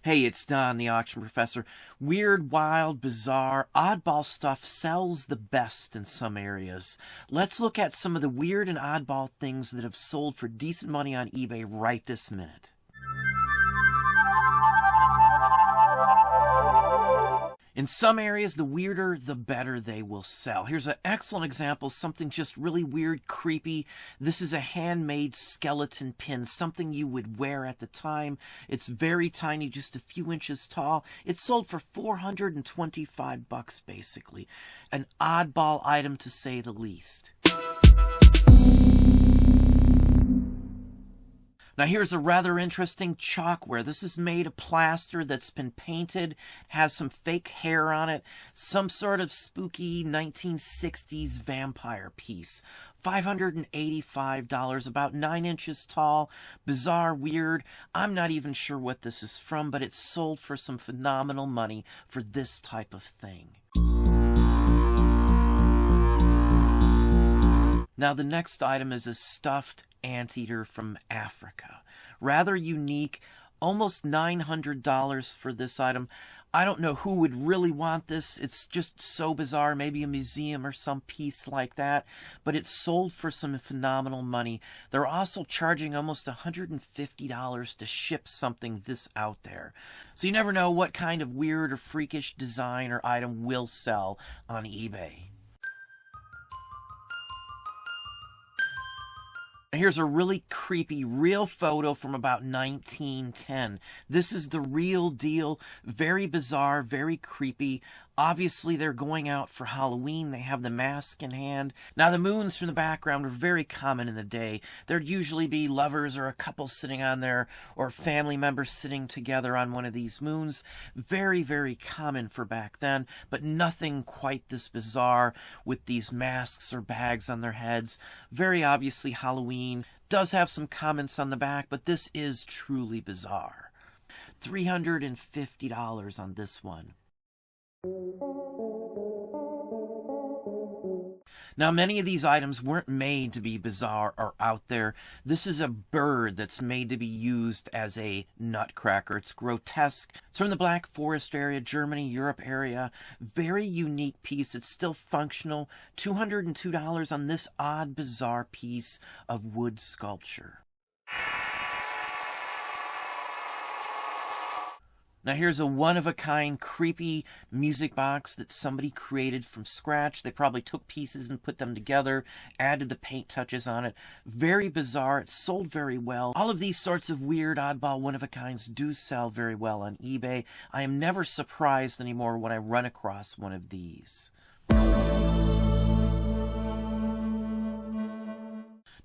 Hey, it's Don, the auction professor. Weird, wild, bizarre, oddball stuff sells the best in some areas. Let's look at some of the weird and oddball things that have sold for decent money on eBay right this minute. In some areas, the weirder, the better they will sell. Here's an excellent example, something just really weird, creepy. This is a handmade skeleton pin, something you would wear at the time. It's very tiny, just a few inches tall. It's sold for $425, basically. An oddball item, to say the least. Now here's a rather interesting chalkware. This is made of plaster that's been painted, has some fake hair on it, some sort of spooky 1960s vampire piece. $585, about 9 inches tall, bizarre, weird. I'm not even sure what this is from, but it's sold for some phenomenal money for this type of thing. Now the next item is a stuffed anteater from Africa. Rather unique, almost $900 for this item. I don't know who would really want this. It's just so bizarre, maybe a museum or some piece like that, but it's sold for some phenomenal money. They're also charging almost $150 to ship something this out there. So you never know what kind of weird or freakish design or item will sell on eBay. Here's a really creepy real photo from about 1910. This is the real deal. Very bizarre, very creepy. Obviously, they're going out for Halloween. They have the mask in hand. Now, the moons from the background are very common in the day. There'd usually be lovers or a couple sitting on there, or family members sitting together on one of these moons. Very, very common for back then, but nothing quite this bizarre with these masks or bags on their heads. Very obviously Halloween. Does have some comments on the back, but this is truly bizarre. $350 on this one. Now, many of these items weren't made to be bizarre or out there. This is a bird that's made to be used as a nutcracker. It's grotesque. It's from the Black Forest area, Germany, Europe area. Very unique piece. It's still functional. $202 on this odd, bizarre piece of wood sculpture. Now here's a one-of-a-kind, creepy music box that somebody created from scratch. They probably took pieces and put them together, added the paint touches on it. Very bizarre. It sold very well. All of these sorts of weird, oddball, one-of-a-kinds do sell very well on eBay. I am never surprised anymore when I run across one of these.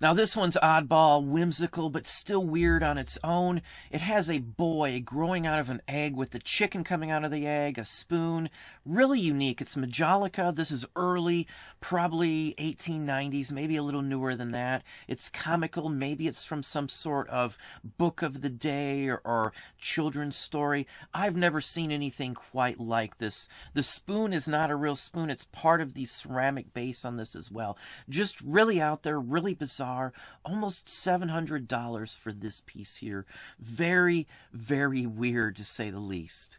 Now this one's oddball, whimsical, but still weird on its own. It has a boy growing out of an egg with the chicken coming out of the egg, a spoon. Really unique. It's Majolica. This is early, probably 1890s, maybe a little newer than that. It's comical. Maybe it's from some sort of book of the day or children's story. I've never seen anything quite like this. The spoon is not a real spoon. It's part of the ceramic base on this as well. Just really out there, really bizarre. Almost $700 for this piece here. Very, very weird, to say the least.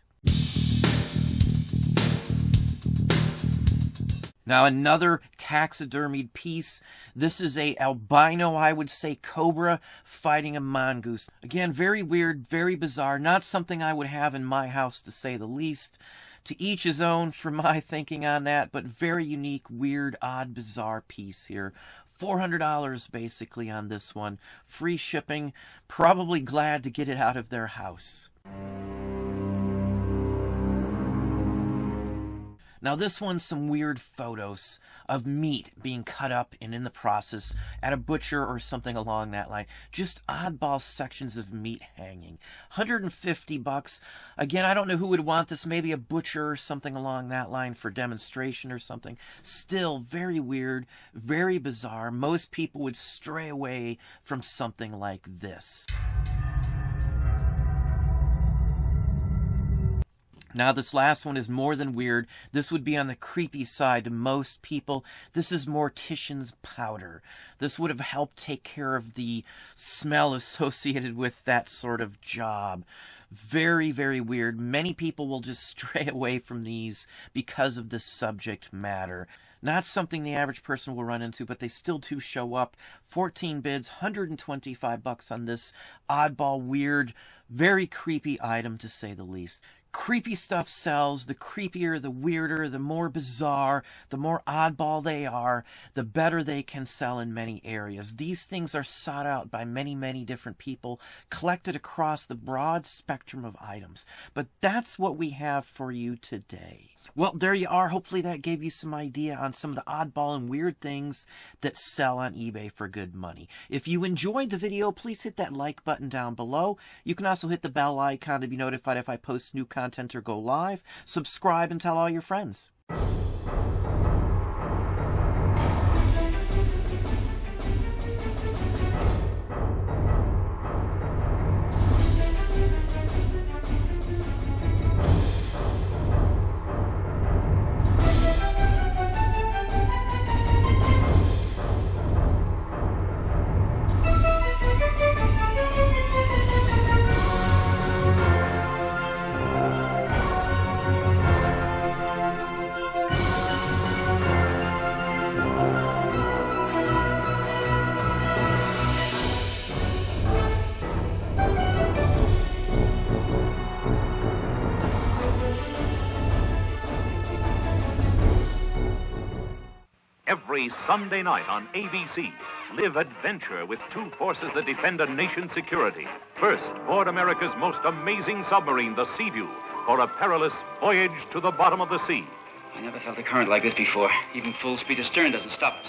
Now another taxidermied piece. This is a albino, I would say, cobra fighting a mongoose. Again, very weird, very bizarre. Not something I would have in my house, to say the least. To each his own for my thinking on that, but very unique, weird, odd, bizarre piece here. $400 basically on this one. Free shipping. Probably glad to get it out of their house. Now this one's some weird photos of meat being cut up and in the process at a butcher or something along that line. Just oddball sections of meat hanging. $150. Again, I don't know who would want this. Maybe a butcher or something along that line for demonstration or something. Still very weird, very bizarre. Most people would stray away from something like this. Now, this last one is more than weird. This would be on the creepy side to most people. This is mortician's powder. This would have helped take care of the smell associated with that sort of job. Very, very weird. Many people will just stray away from these because of this subject matter. Not something the average person will run into, but they still do show up. 14 bids, $125 on this oddball, weird, very creepy item, to say the least. Creepy stuff sells. The creepier, the weirder, the more bizarre, the more oddball they are, the better they can sell in many areas. These things are sought out by many, many different people, collected across the broad spectrum of items. But that's what we have for you today. Well, there you are. Hopefully that gave you some idea on some of the oddball and weird things that sell on eBay for good money. If you enjoyed the video, please hit that like button down below. You can also hit the bell icon to be notified if I post new content or go live. Subscribe and tell all your friends. Every Sunday night on ABC, live adventure with two forces that defend a nation's security. First, board America's most amazing submarine, the Seaview, for a perilous voyage to the bottom of the sea. I never felt a current like this before. Even full speed astern doesn't stop us.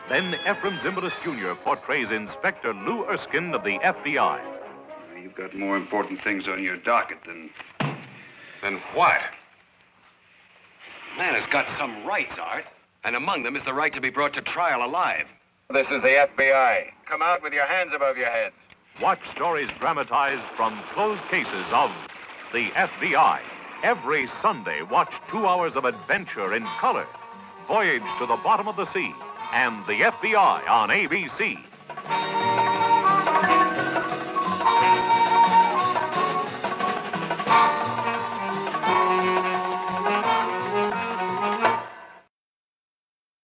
Then Ephraim Zimbalist Jr. portrays Inspector Lou Erskine of the FBI. You've got more important things on your docket than... Then what? Man has got some rights, Art. And among them is the right to be brought to trial alive. This is the FBI. Come out with your hands above your heads. Watch stories dramatized from closed cases of the FBI. Every Sunday, watch 2 hours of adventure in color. Voyage to the bottom of the sea and the FBI on ABC.